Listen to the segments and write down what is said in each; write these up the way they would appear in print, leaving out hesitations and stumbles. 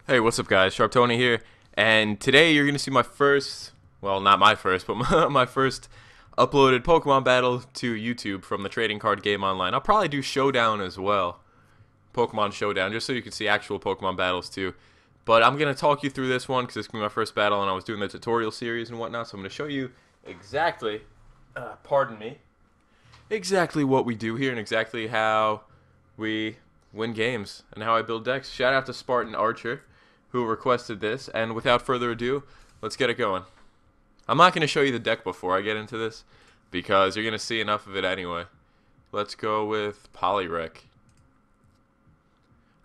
Hey, what's up guys? SharpTony here, and today you're going to see my first, well not my first, but my first uploaded Pokemon battle to YouTube from the trading card game online. I'll probably do Showdown as well, Pokemon Showdown, just so you can see actual Pokemon battles too. But I'm going to talk you through this one because it's going to be my first battle and I was doing the tutorial series and whatnot, so I'm going to show you exactly, pardon me, exactly what we do here and exactly how we win games and how I build decks. Shout out to Spartan Archer who requested this, and without further ado, let's get it going. I'm not going to show you the deck before I get into this because you're going to see enough of it anyway. Let's go with Poliwag.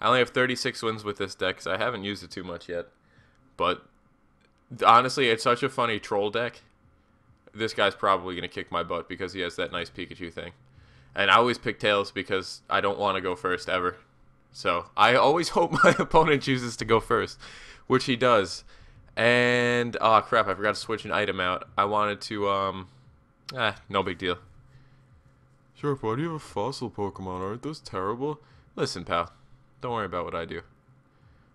I only have 36 wins with this deck because I haven't used it too much yet, but honestly, it's such a funny troll deck. This guy's probably going to kick my butt because he has that nice Pikachu thing. And I always pick Tails because I don't want to go first ever. So I always hope my opponent chooses to go first, which he does. And, oh crap, I forgot to switch an item out. I wanted to, no big deal. Sure, why do you have a fossil Pokemon? Aren't those terrible? Listen, pal, don't worry about what I do.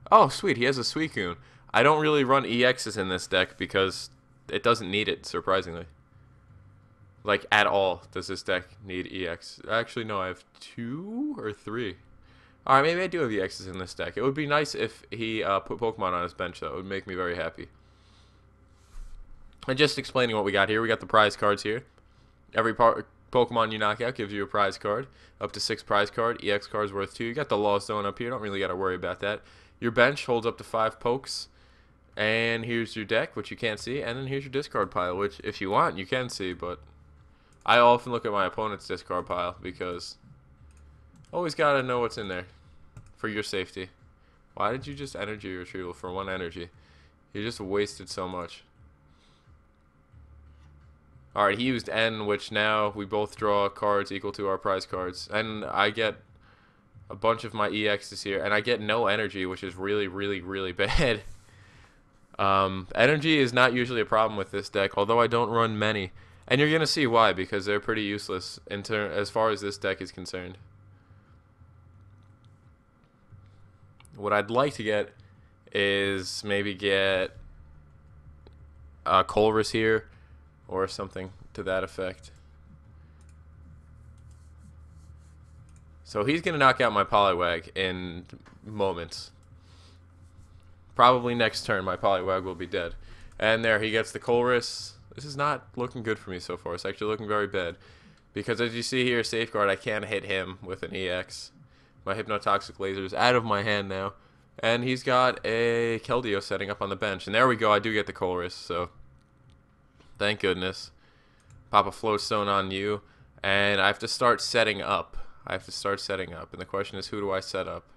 Oh, sweet, he has a Suicune. I don't really run EXs in this deck because it doesn't need it, surprisingly. Like, at all, does this deck need EX? Actually, no, I have 2 or 3. Alright, maybe I do have EXs in this deck. It would be nice if he put Pokemon on his bench, though. It would make me very happy. And just explaining what we got here, we got the prize cards here. Every Pokemon you knock out gives you a prize card. Up to 6 prize card. EX cards worth 2. You got the Lost Zone up here. Don't really got to worry about that. Your bench holds up to 5 pokes. And here's your deck, which you can't see. And then here's your discard pile, which if you want, you can see, but I often look at my opponent's discard pile because always gotta know what's in there for your safety. Why did you just energy retrieval for 1 energy? You just wasted so much. Alright, he used N, which now we both draw cards equal to our prize cards. And I get a bunch of my EXs here, and I get no energy, which is really, really, really bad. Energy is not usually a problem with this deck, although I don't run many. And you're going to see why, because they're pretty useless as far as this deck is concerned. What I'd like to get is maybe get Colress here, or something to that effect. So he's going to knock out my Poliwag in moments. Probably next turn my Poliwag will be dead. And there, he gets the Colress. This is not looking good for me so far. It's actually looking very bad. Because as you see here, Safeguard, I can't hit him with an EX. My Hypnotoxic Laser is out of my hand now. And he's got a Keldeo setting up on the bench. And there we go, I do get the Colress, so thank goodness. Pop a Floatstone on you. And I have to start setting up. And the question is, who do I set up?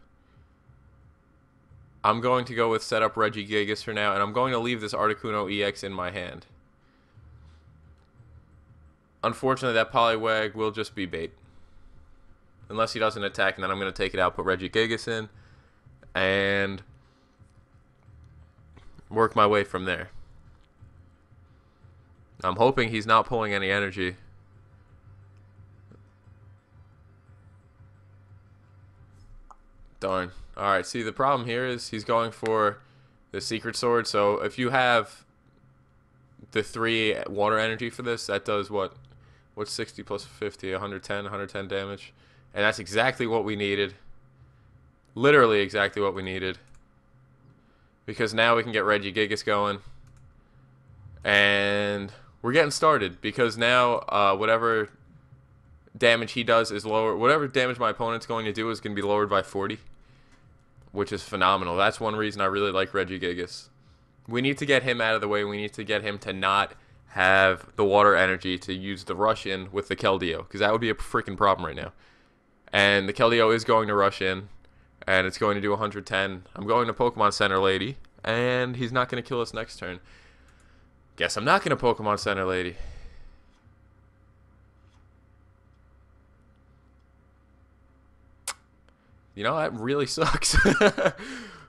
I'm going to go with set up Regigigas for now. And I'm going to leave this Articuno EX in my hand. Unfortunately, that Poliwag will just be bait. Unless he doesn't attack, and then I'm going to take it out, put Regigigas in, and work my way from there. I'm hoping he's not pulling any energy. Darn. Alright, see, the problem here is he's going for the Secret Sword, so if you have the 3 water energy for this, that does what? What's 60 plus 50? 110 damage. And that's exactly what we needed. Literally exactly what we needed. Because now we can get Regigigas going. And we're getting started. Because now whatever damage he does is lower. Whatever damage my opponent's going to do is going to be lowered by 40. Which is phenomenal. That's one reason I really like Regigigas. We need to get him out of the way. We need to get him to not have the water energy to use the rush in with the Keldeo, because that would be a freaking problem right now. And the Keldeo is going to rush in, and it's going to do 110. I'm going to Pokemon Center Lady, and he's not going to kill us next turn. Guess I'm not going to Pokemon Center Lady. You know, that really sucks.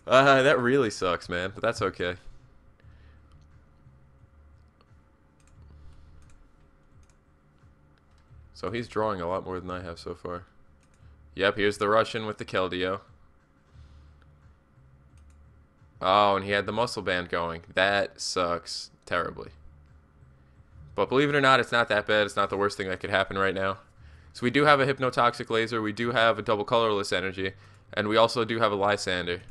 That really sucks, man, but that's okay. So he's drawing a lot more than I have so far. Yep, here's the Russian with the Keldeo. Oh, and he had the muscle band going. That sucks terribly. But believe it or not, it's not that bad. It's not the worst thing that could happen right now. So we do have a hypnotoxic laser. We do have a double colorless energy. And we also do have a Lysander.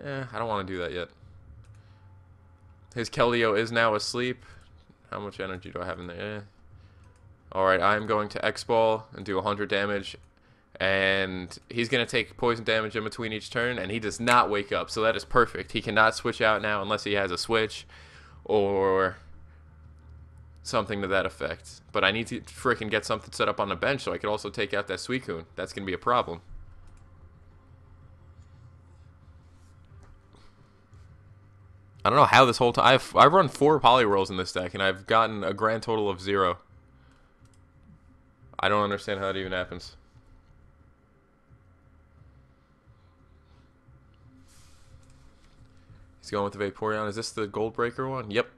I don't want to do that yet. His Keldeo is now asleep. How much energy do I have in there? Alright, I'm going to X-Ball and do 100 damage. And he's going to take poison damage in between each turn. And he does not wake up. So that is perfect. He cannot switch out now unless he has a switch. Or something to that effect. But I need to freaking get something set up on the bench so I could also take out that Suicune. That's going to be a problem. I don't know how this whole time... I've run 4 Poliwhirls in this deck, and I've gotten a grand total of 0. I don't understand how that even happens. He's going with the Vaporeon. Is this the Gold Breaker one? Yep.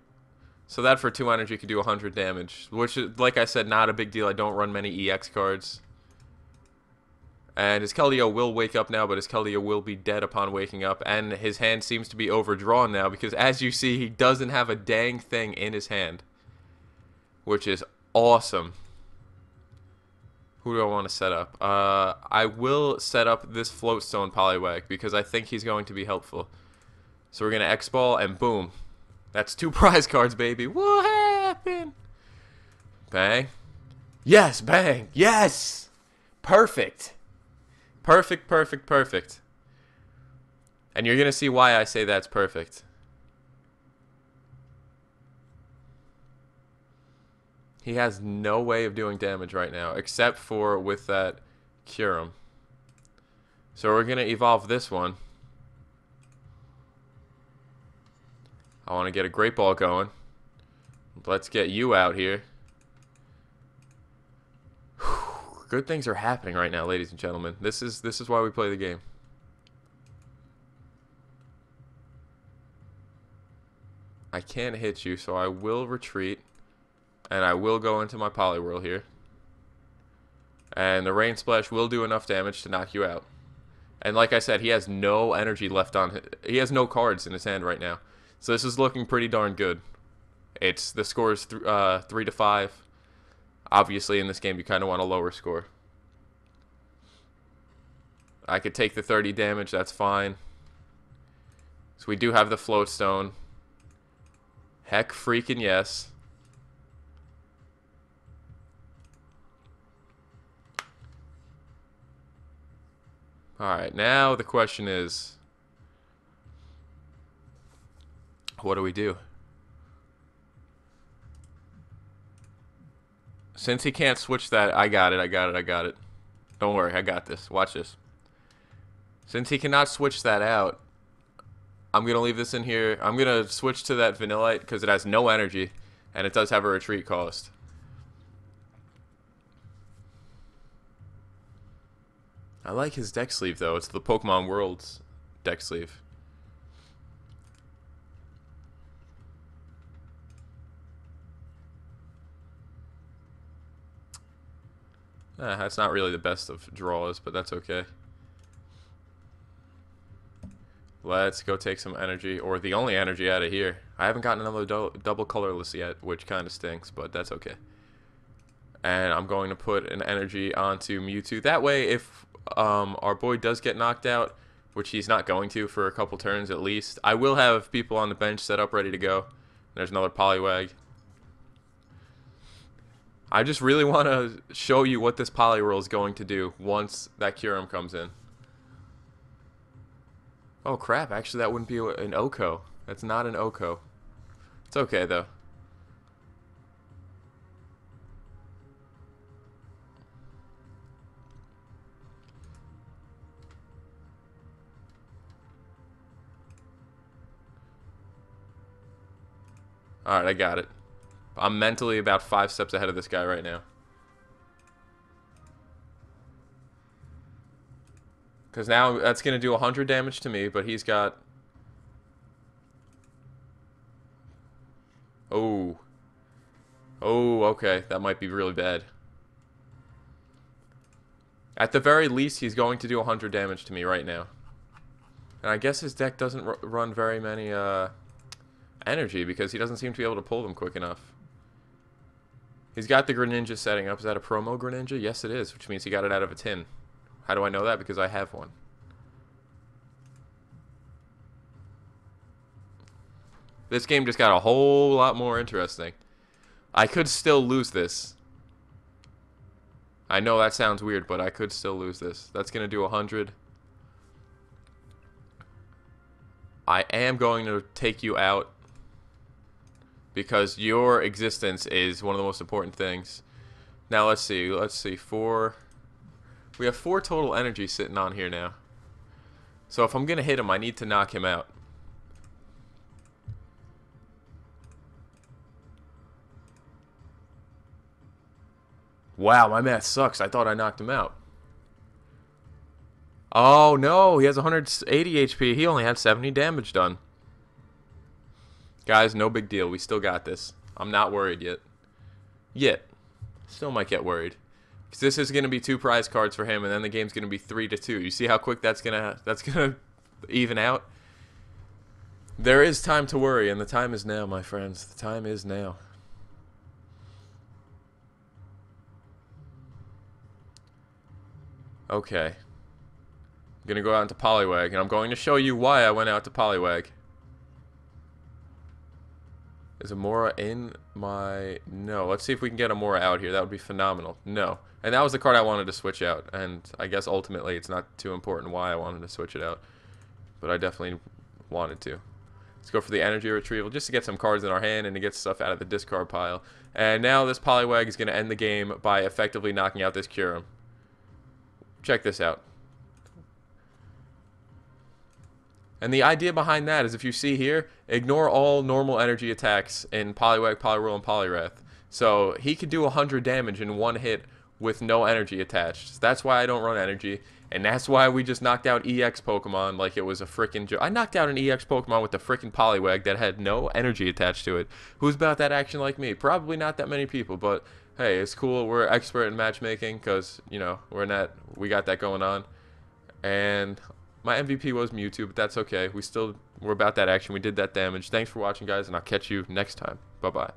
So that for 2 energy could do 100 damage, which is, like I said, not a big deal. I don't run many EX cards. And his Keldeo will wake up now, but his Keldeo will be dead upon waking up. And his hand seems to be overdrawn now because, as you see, he doesn't have a dang thing in his hand. Which is awesome. Who do I want to set up? I will set up this Floatstone Poliwag because I think he's going to be helpful. So we're going to X-Ball and boom. That's 2 prize cards, baby. What happened? Bang. Yes, bang. Yes. Perfect. Perfect, perfect, perfect. And you're going to see why I say that's perfect. He has no way of doing damage right now, except for with that Kyurem. So we're going to evolve this one. I want to get a Great Ball going. Let's get you out here. Good things are happening right now, ladies and gentlemen. This is why we play the game. I can't hit you, so I will retreat. And I will go into my Poliwhirl here. And the Rain Splash will do enough damage to knock you out. And like I said, he has no energy left on... He has no cards in his hand right now. So this is looking pretty darn good. The score is 3-5. Obviously, in this game, you kind of want a lower score. I could take the 30 damage. That's fine. So we do have the Floatstone. Heck freaking yes. Alright, now the question is... What do we do? Since he can't switch that, I got it. Don't worry, I got this. Watch this. Since he cannot switch that out, I'm going to leave this in here. I'm going to switch to that Vanillite because it has no energy, and it does have a retreat cost. I like his deck sleeve, though. It's the Pokemon World's deck sleeve. That's not really the best of draws, but that's okay. Let's go take some energy, or the only energy out of here. I haven't gotten another double colorless yet, which kind of stinks, but that's okay. And I'm going to put an energy onto Mewtwo. That way, if our boy does get knocked out, which he's not going to for a couple turns at least, I will have people on the bench set up ready to go. There's another Poliwag. I just really want to show you what this Poliwhirl is going to do once that Kyurem comes in. Oh crap, actually that wouldn't be an Oko. That's not an Oko. It's okay though. Alright, I got it. I'm mentally about 5 steps ahead of this guy right now. Because now that's going to do 100 damage to me, but he's got... Oh. Oh, okay. That might be really bad. At the very least, he's going to do 100 damage to me right now. And I guess his deck doesn't run very many energy because he doesn't seem to be able to pull them quick enough. He's got the Greninja setting up. Is that a promo Greninja? Yes, it is, which means he got it out of a tin. How do I know that? Because I have one. This game just got a whole lot more interesting. I could still lose this. I know that sounds weird, but I could still lose this. That's going to do 100. I am going to take you out because your existence is one of the most important things. Now let's see. Let's see. We have 4 total energy sitting on here now. So if I'm going to hit him, I need to knock him out. Wow, my math sucks. I thought I knocked him out. Oh, no. He has 180 HP. He only had 70 damage done. Guys, no big deal. We still got this. I'm not worried yet. Still might get worried. Because this is going to be 2 prize cards for him, and then the game's going to be 3-2. You see how quick that's gonna even out? There is time to worry, and the time is now, my friends. The time is now. Okay. I'm going to go out into Poliwag, and I'm going to show you why I went out to Poliwag. Is Amora in my... No. Let's see if we can get Amora out here. That would be phenomenal. No. And that was the card I wanted to switch out. And I guess ultimately it's not too important why I wanted to switch it out. But I definitely wanted to. Let's go for the energy retrieval just to get some cards in our hand and to get stuff out of the discard pile. And now this Poliwag is going to end the game by effectively knocking out this Kyurem. Check this out. And the idea behind that is if you see here, ignore all normal energy attacks in Poliwag, Poliwhirl, and Poliwrath. So he could do 100 damage in one hit with no energy attached. So that's why I don't run energy. And that's why we just knocked out EX Pokemon like it was a freaking joke. I knocked out an EX Pokemon with the freaking Poliwag that had no energy attached to it. Who's about that action like me? Probably not that many people, but hey, it's cool. We're expert in matchmaking because, you know, we got that going on. And my MVP was Mewtwo, but that's okay. We're about that action. We did that damage. Thanks for watching, guys, and I'll catch you next time. Bye-bye.